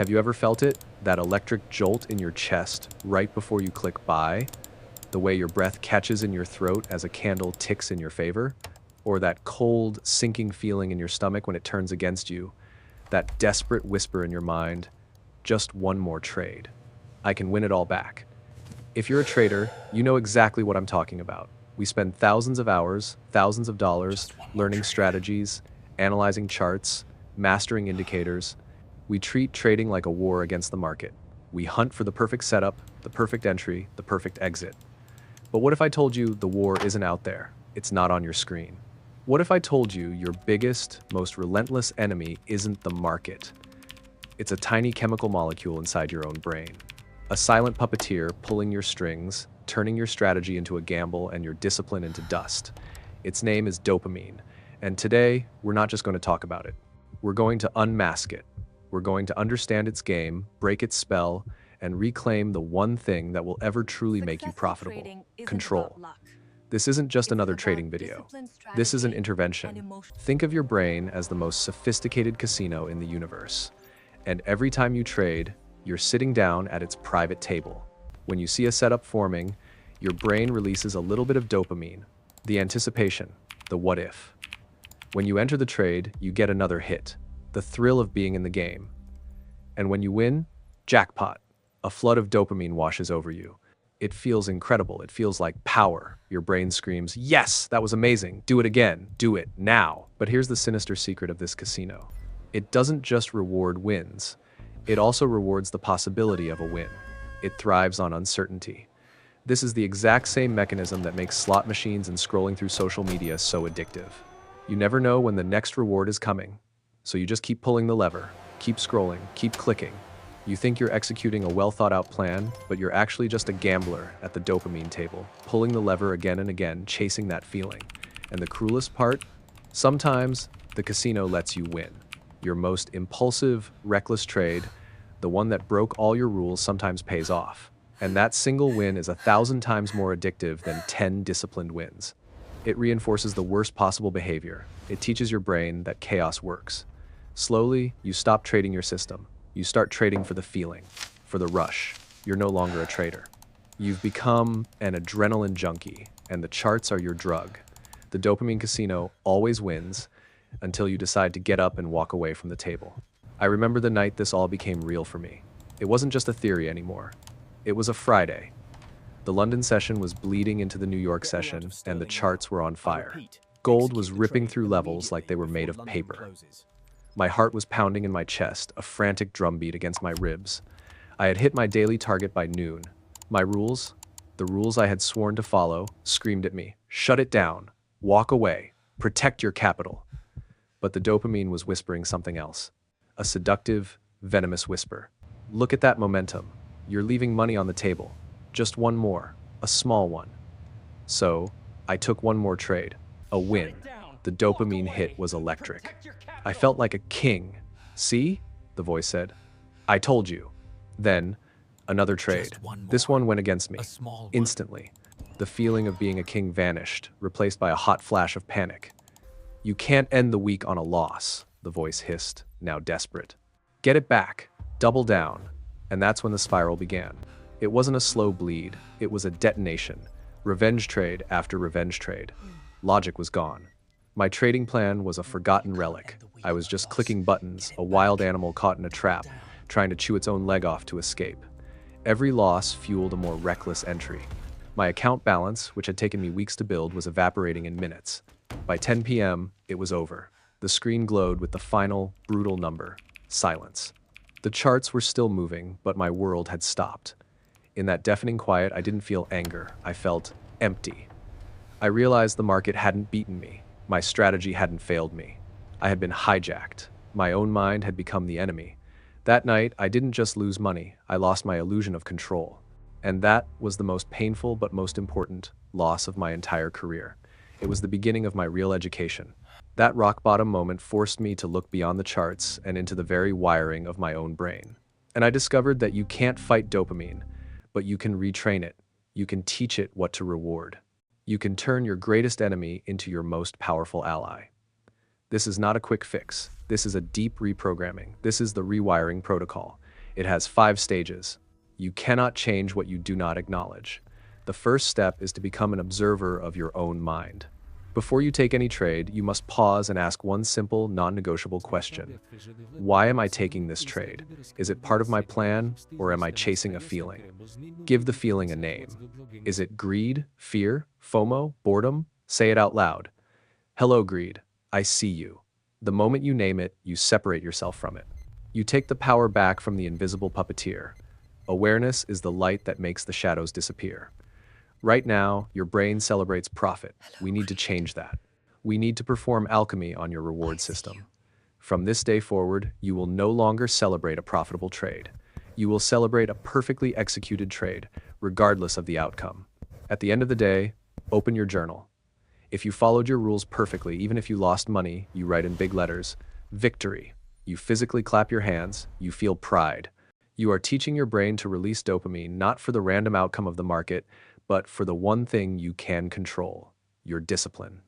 Have you ever felt it? That electric jolt in your chest right before you click buy? The way your breath catches in your throat as a candle ticks in your favor? Or that cold, sinking feeling in your stomach when it turns against you? That desperate whisper in your mind, just one more trade. I can win it all back. If you're a trader, you know exactly what I'm talking about. We spend thousands of hours, thousands of dollars, learning strategies, analyzing charts, mastering indicators. We treat trading like a war against the market. We hunt for the perfect setup, the perfect entry, the perfect exit. But what if I told you the war isn't out there? It's not on your screen. What if I told you your biggest, most relentless enemy isn't the market? It's a tiny chemical molecule inside your own brain. A silent puppeteer pulling your strings, turning your strategy into a gamble and your discipline into dust. Its name is dopamine. And today, we're not just going to talk about it. We're going to unmask it. We're going to understand its game, break its spell, and reclaim the one thing that will ever truly make you profitable: control. This isn't just another trading video. This is an intervention. Think of your brain as the most sophisticated casino in the universe. And every time you trade, you're sitting down at its private table. When you see a setup forming, your brain releases a little bit of dopamine, the anticipation, the what if. When you enter the trade, you get another hit, the thrill of being in the game. And when you win, jackpot, a flood of dopamine washes over you. It feels incredible. It feels like power. Your brain screams, yes, that was amazing. Do it again. Do it now. But here's the sinister secret of this casino. It doesn't just reward wins. It also rewards the possibility of a win. It thrives on uncertainty. This is the exact same mechanism that makes slot machines and scrolling through social media so addictive. You never know when the next reward is coming. So you just keep pulling the lever, keep scrolling, keep clicking. You think you're executing a well-thought-out plan, but you're actually just a gambler at the dopamine table, pulling the lever again and again, chasing that feeling. And the cruelest part? Sometimes the casino lets you win. Your most impulsive, reckless trade, the one that broke all your rules, sometimes pays off. And that single win is 1,000 times more addictive than 10 disciplined wins. It reinforces the worst possible behavior. It teaches your brain that chaos works. Slowly, you stop trading your system. You start trading for the feeling, for the rush. You're no longer a trader. You've become an adrenaline junkie, and the charts are your drug. The dopamine casino always wins until you decide to get up and walk away from the table. I remember the night this all became real for me. It wasn't just a theory anymore. It was a Friday. The London session was bleeding into the New York session, and the charts were on fire. Gold was ripping through levels like they were made of paper. My heart was pounding in my chest, a frantic drumbeat against my ribs. I had hit my daily target by noon. My rules, the rules I had sworn to follow, screamed at me, shut it down, walk away, protect your capital. But the dopamine was whispering something else. A seductive, venomous whisper. Look at that momentum. You're leaving money on the table. Just one more, a small one. So, I took one more trade, a win. The dopamine hit was electric. I felt like a king. See? The voice said. I told you. Then, another trade. This one went against me. Instantly. The feeling of being a king vanished, replaced by a hot flash of panic. You can't end the week on a loss, the voice hissed, now desperate. Get it back. Double down. And that's when the spiral began. It wasn't a slow bleed. It was a detonation. Revenge trade after revenge trade. Logic was gone. My trading plan was a forgotten relic. I was just clicking buttons, a wild animal caught in a trap, trying to chew its own leg off to escape. Every loss fueled a more reckless entry. My account balance, which had taken me weeks to build, was evaporating in minutes. By 10 p.m., it was over. The screen glowed with the final, brutal number: silence. The charts were still moving, but my world had stopped. In that deafening quiet, I didn't feel anger. I felt empty. I realized the market hadn't beaten me. My strategy hadn't failed me. I had been hijacked. My own mind had become the enemy. That night, I didn't just lose money, I lost my illusion of control. And that was the most painful but most important loss of my entire career. It was the beginning of my real education. That rock-bottom moment forced me to look beyond the charts and into the very wiring of my own brain. And I discovered that you can't fight dopamine, but you can retrain it. You can teach it what to reward. You can turn your greatest enemy into your most powerful ally. This is not a quick fix. This is a deep reprogramming. This is the rewiring protocol. It has 5 stages. You cannot change what you do not acknowledge. The first step is to become an observer of your own mind. Before you take any trade, you must pause and ask one simple, non-negotiable question. Why am I taking this trade? Is it part of my plan, or am I chasing a feeling? Give the feeling a name. Is it greed, fear, FOMO, boredom? Say it out loud. Hello, greed. I see you. The moment you name it, you separate yourself from it. You take the power back from the invisible puppeteer. Awareness is the light that makes the shadows disappear. Right now, your brain celebrates profit. We need to change that. We need to perform alchemy on your reward system. From this day forward, you will no longer celebrate a profitable trade. You will celebrate a perfectly executed trade, regardless of the outcome. At the end of the day, open your journal. If you followed your rules perfectly, even if you lost money, you write in big letters, victory. You physically clap your hands, you feel pride. You are teaching your brain to release dopamine not for the random outcome of the market, but for the one thing you can control, your discipline.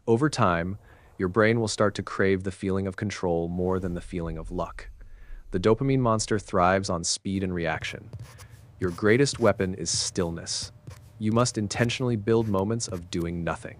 Over time, your brain will start to crave the feeling of control more than the feeling of luck. The dopamine monster thrives on speed and reaction. Your greatest weapon is stillness. You must intentionally build moments of doing nothing.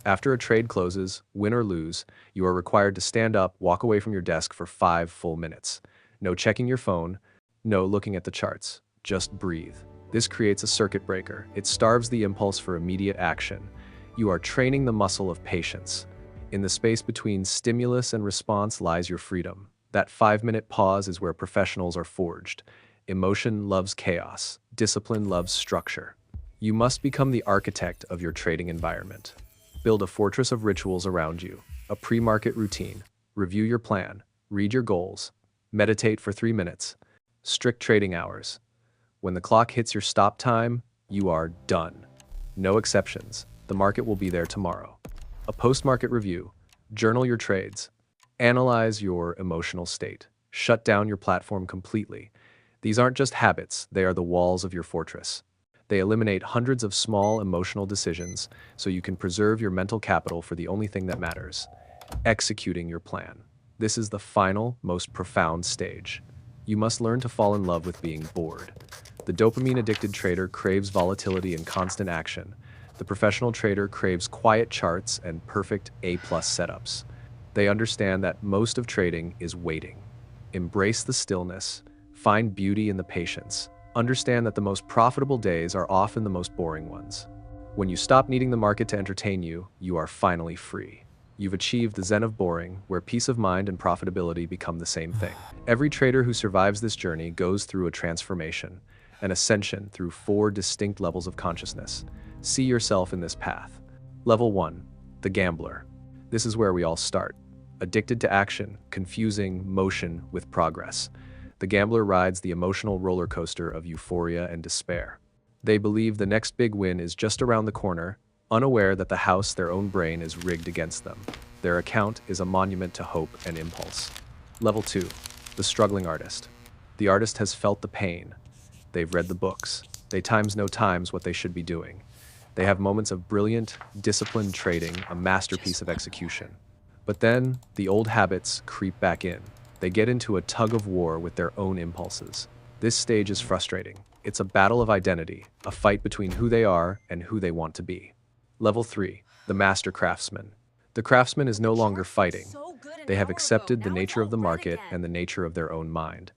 After a trade closes, win or lose, you are required to stand up, walk away from your desk for 5 full minutes. No checking your phone, no looking at the charts, just breathe. This creates a circuit breaker. It starves the impulse for immediate action. You are training the muscle of patience. In the space between stimulus and response lies your freedom. That 5-minute pause is where professionals are forged. Emotion loves chaos. Discipline loves structure. You must become the architect of your trading environment. Build a fortress of rituals around you, a pre-market routine. Review your plan, read your goals, meditate for 3 minutes. Strict trading hours. When the clock hits your stop time, you are done. No exceptions. The market will be there tomorrow. A post-market review. Journal your trades. Analyze your emotional state. Shut down your platform completely. These aren't just habits, they are the walls of your fortress. They eliminate hundreds of small emotional decisions so you can preserve your mental capital for the only thing that matters, executing your plan. This is the final, most profound stage. You must learn to fall in love with being bored. The dopamine-addicted trader craves volatility and constant action. The professional trader craves quiet charts and perfect A-plus setups. They understand that most of trading is waiting. Embrace the stillness. Find beauty in the patience. Understand that the most profitable days are often the most boring ones. When you stop needing the market to entertain you, you are finally free. You've achieved the zen of boring, where peace of mind and profitability become the same thing. Every trader who survives this journey goes through a transformation, an ascension through 4 distinct levels of consciousness. See yourself in this path. Level 1, the gambler. This is where we all start. Addicted to action, confusing motion with progress. The gambler rides the emotional roller coaster of euphoria and despair. They believe the next big win is just around the corner, unaware that the house, their own brain, is rigged against them. Their account is a monument to hope and impulse. Level 2, the struggling artist. The artist has felt the pain. They've read the books. They know what they should be doing. They have moments of brilliant, disciplined trading, a masterpiece of execution. But then, the old habits creep back in. They get into a tug of war with their own impulses. This stage is frustrating. It's a battle of identity, a fight between who they are and who they want to be. Level 3, the master craftsman. The craftsman is no longer fighting. They have accepted the nature of the market and the nature of their own mind.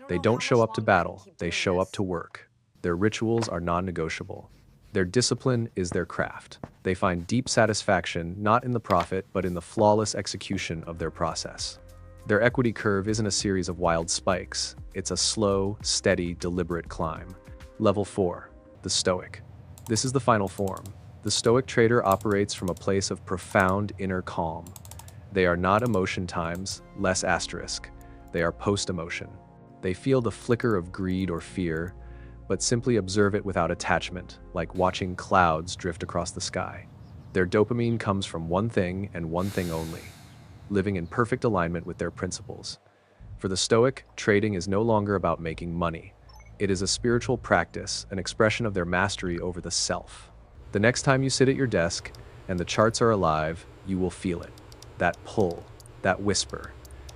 They don't show up to battle, they show up to work. Their rituals are non-negotiable. Their discipline is their craft. They find deep satisfaction not in the profit, but in the flawless execution of their process. Their equity curve isn't a series of wild spikes. It's a slow, steady, deliberate climb. Level 4, the stoic. This is the final form. The stoic trader operates from a place of profound inner calm. They are not emotion times, less asterisk. They are post-emotion. They feel the flicker of greed or fear, but simply observe it without attachment, like watching clouds drift across the sky. Their dopamine comes from one thing and one thing only: living in perfect alignment with their principles. For the Stoic, trading is no longer about making money. It is a spiritual practice, an expression of their mastery over the self. The next time you sit at your desk and the charts are alive, you will feel it. That pull, that whisper.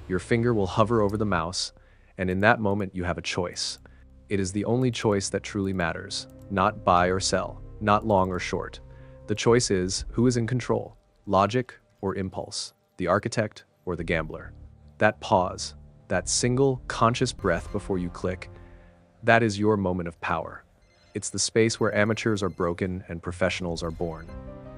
Your finger will hover over the mouse, And in that moment, you have a choice. It is the only choice that truly matters. Not buy or sell, not long or short. The choice is, who is in control? Logic or impulse? The architect or the gambler? That pause, that single conscious breath before you click, that is your moment of power. It's the space where amateurs are broken and professionals are born.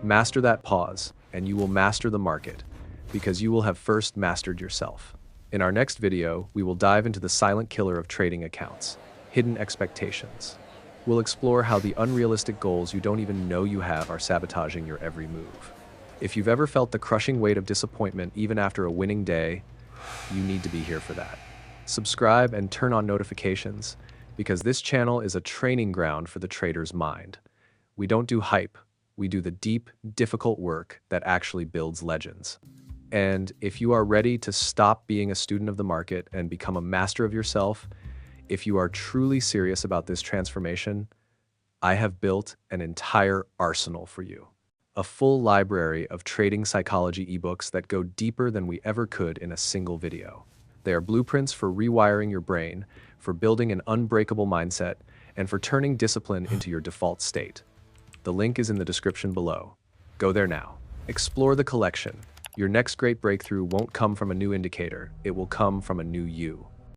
Master that pause, and you will master the market, because you will have first mastered yourself. In our next video, we will dive into the silent killer of trading accounts, hidden expectations. We'll explore how the unrealistic goals you don't even know you have are sabotaging your every move. If you've ever felt the crushing weight of disappointment even after a winning day, you need to be here for that. Subscribe and turn on notifications, because this channel is a training ground for the trader's mind. We don't do hype, we do the deep, difficult work that actually builds legends. And if you are ready to stop being a student of the market and become a master of yourself, if you are truly serious about this transformation, I have built an entire arsenal for you. A full library of trading psychology ebooks that go deeper than we ever could in a single video. They are blueprints for rewiring your brain, for building an unbreakable mindset, and for turning discipline into your default state. The link is in the description below. Go there now. Explore the collection. Your next great breakthrough won't come from a new indicator, it will come from a new you.